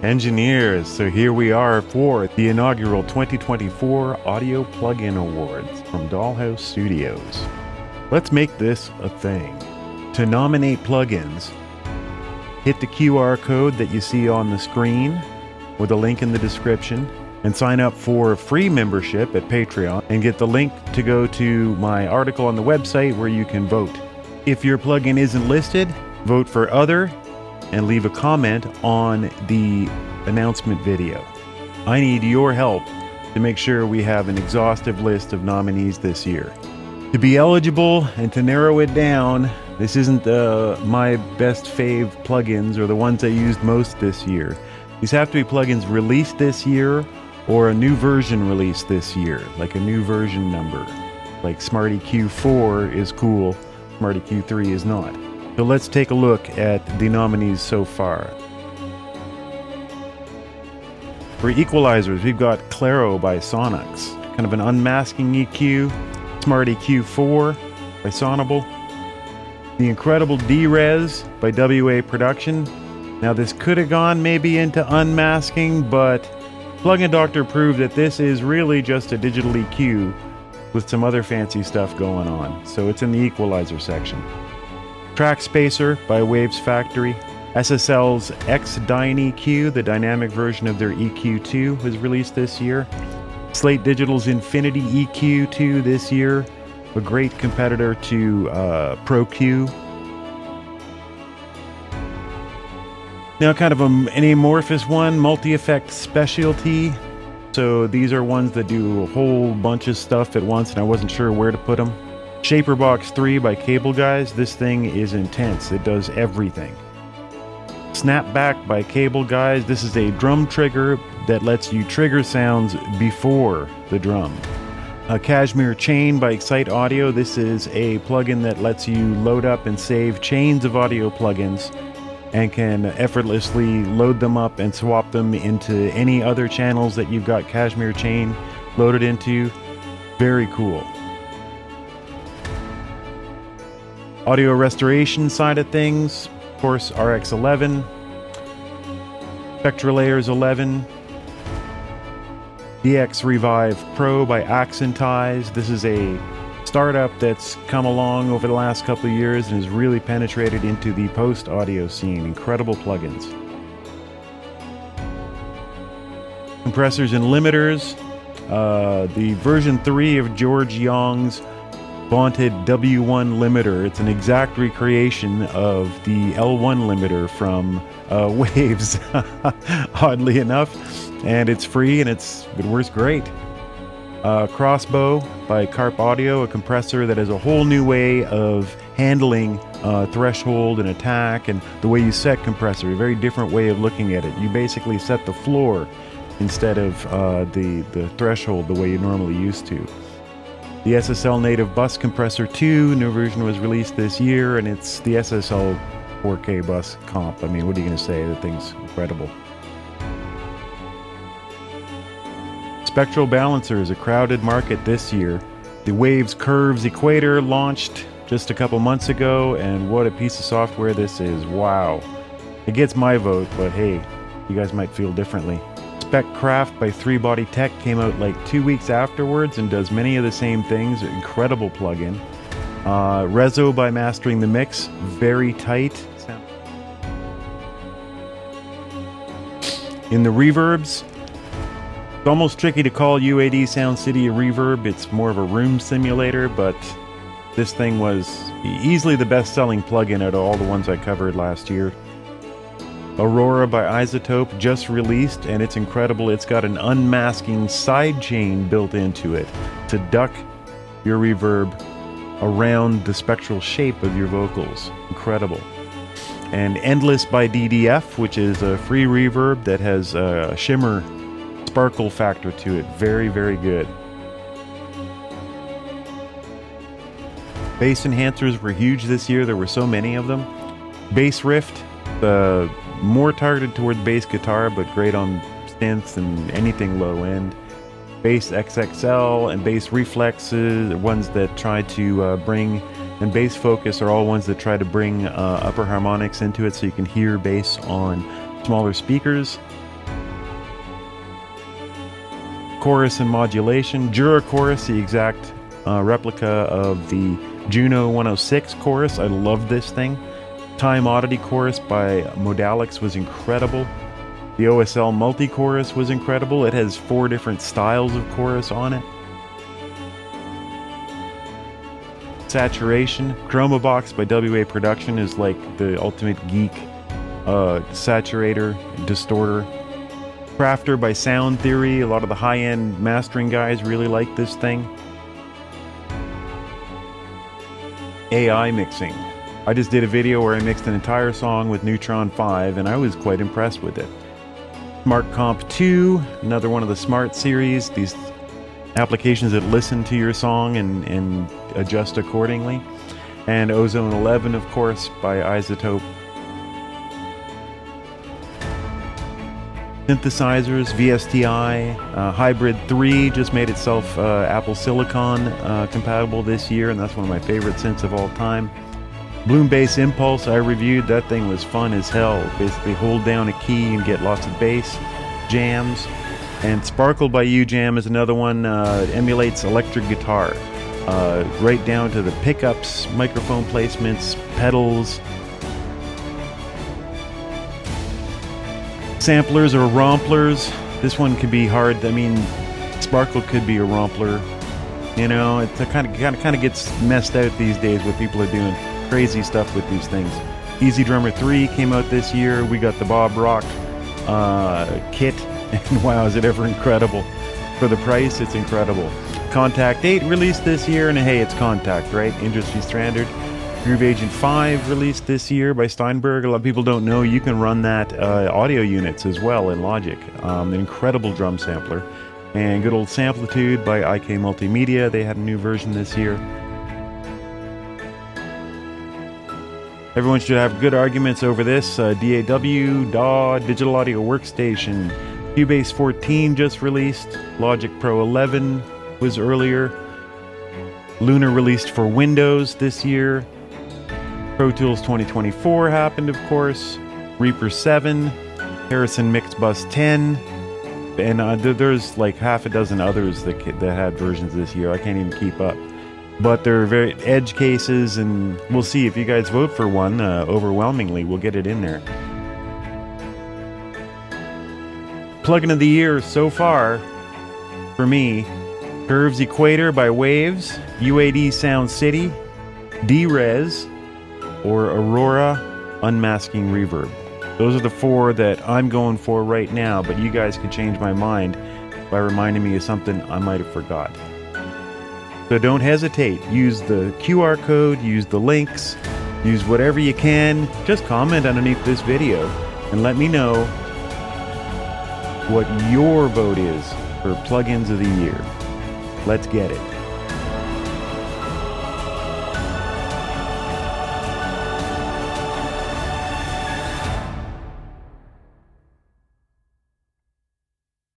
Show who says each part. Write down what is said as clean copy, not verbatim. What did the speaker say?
Speaker 1: Engineers, so here we are for the inaugural 2024 Audio Plugin Awards from Dahl Studios. Let's make this a thing. To nominate plugins, hit the QR code that you see on the screen with a link in the description and sign up for a free membership at Patreon and get the link to go to my article on the website where you can vote. If your plugin isn't listed, vote for other and leave a comment on the announcement video. I need your help to make sure we have an exhaustive list of nominees this year. To be eligible and to narrow it down, this isn't my best fave plugins or the ones I used most this year. These have to be plugins released this year or a new version released this year, like a new version number. Like Smarty Q4 is cool, Smarty Q3 is not. So let's take a look at the nominees so far. For equalizers, we've got Claro by Sonux, kind of an unmasking EQ. Smarty Q4 by Sonable. The Incredible D-Res by WA Production. Now this could have gone maybe into unmasking, but Plugin Doctor proved that this is really just a digital EQ with some other fancy stuff going on. So it's in the equalizer section. Track Spacer by Waves Factory. SSL's X-Dyne EQ, the dynamic version of their EQ2, was released this year. Slate Digital's Infinity EQ2 this year, a great competitor to Pro Q. Now kind of an amorphous one, Multi-Effect Specialty. So these are ones that do a whole bunch of stuff at once and I wasn't sure where to put them. Shaperbox 3 by Cable Guys. This thing is intense. It does everything. Snapback by Cable Guys. This is a drum trigger that lets you trigger sounds before the drum. A Cashmere Chain by Excite Audio. This is a plugin that lets you load up and save chains of audio plugins and can effortlessly load them up and swap them into any other channels that you've got Cashmere Chain loaded into. Very cool. Audio restoration side of things, of course, RX11, Spectra Layers 11, DX Revive Pro by Accentize. This is a startup that's come along over the last couple of years and has really penetrated into the post-audio scene. Incredible plugins. Compressors and limiters. The version 3 of George Young's vaunted W1 limiter. It's an exact recreation of the L1 limiter from Waves, oddly enough, and it's free and it works great. Crossbow by Carp Audio, a compressor that has a whole new way of handling threshold and attack and the way you set compressor, a very different way of looking at it. You basically set the floor instead of the threshold the way you normally used to. The SSL Native Bus Compressor 2, new version was released this year, and it's the SSL 4K bus comp. I mean, what are you going to say? The thing's incredible. Spectral Balancer is a crowded market this year. The Waves Curves Equator launched just a couple months ago, and what a piece of software this is. Wow. It gets my vote, but hey, you guys might feel differently. Spec Craft by 3 Body Tech came out like 2 weeks afterwards and does many of the same things. Incredible plugin. Rezo by Mastering the Mix, very tight. In the reverbs, it's almost tricky to call UAD Sound City a reverb. It's more of a room simulator, but this thing was easily the best-selling plugin out of all the ones I covered last year. Aurora by Isotope just released, and it's incredible. It's got an unmasking sidechain built into it to duck your reverb around the spectral shape of your vocals. Incredible. And Endless by DDF, which is a free reverb that has a shimmer sparkle factor to it. Very, very good. Bass enhancers were huge this year. There were so many of them. Bass Rift, more targeted toward bass guitar, but great on synths and anything low end. Bass XXL and Bass Reflexes are ones that try to bring, and Bass Focus are all ones that try to bring upper harmonics into it so you can hear bass on smaller speakers. chorus and modulation. Jura chorus, the exact replica of the Juno 106 chorus. I love this thing. Time Oddity chorus by Modalix was incredible. The OSL multi-chorus was incredible. It has 4 different styles of chorus on it. Saturation. Chroma Box by WA Production is like the ultimate geek saturator, distorter. Crafter by Sound Theory. A lot of the high-end mastering guys really like this thing. AI mixing. I just did a video where I mixed an entire song with Neutron 5 and I was quite impressed with it. Smart Comp 2, another one of the Smart series, these applications that listen to your song and adjust accordingly. And Ozone 11, of course, by Isotope. Synthesizers, VSTI, Hybrid 3 just made itself Apple Silicon compatible this year, and that's one of my favorite synths of all time. Bloom Bass Impulse, I reviewed. That thing was fun as hell. Basically hold down a key and get lots of bass jams. And Sparkle by UJam is another one, emulates electric guitar. Right down to the pickups, microphone placements, pedals. Samplers or romplers. This one could be hard. I mean, Sparkle could be a rompler. You know, it kind of gets messed out these days what people are doing. Crazy stuff with these things. Easy Drummer 3 came out this year. We got the Bob Rock kit, and wow, is it ever incredible. For the price, it's incredible. Contact 8 released this year, and hey, it's Contact, right? Industry standard. Groove Agent 5 released this year by Steinberg. A lot of people don't know you can run that audio units as well in Logic. An incredible drum sampler. And good old Samplitude by IK Multimedia. They had a new version this year. Everyone should have good arguments over this. DAW, Digital Audio Workstation. Cubase 14 just released. Logic Pro 11 was earlier. Luna released for Windows this year. Pro Tools 2024 happened, of course. Reaper 7. Harrison Mixed Bus 10. And there's like half a dozen others that had versions this year. I can't even keep up. But they're very edge cases, and we'll see if you guys vote for one. Overwhelmingly, we'll get it in there. Plugin of the year so far, for me, Curves Equator by Waves, UAD Sound City, D-Res, or Aurora Unmasking Reverb. Those are the 4 that I'm going for right now, but you guys can change my mind by reminding me of something I might have forgot. So don't hesitate. Use the QR code, use the links, use whatever you can. Just comment underneath this video and let me know what your vote is for plugins of the year. Let's get it.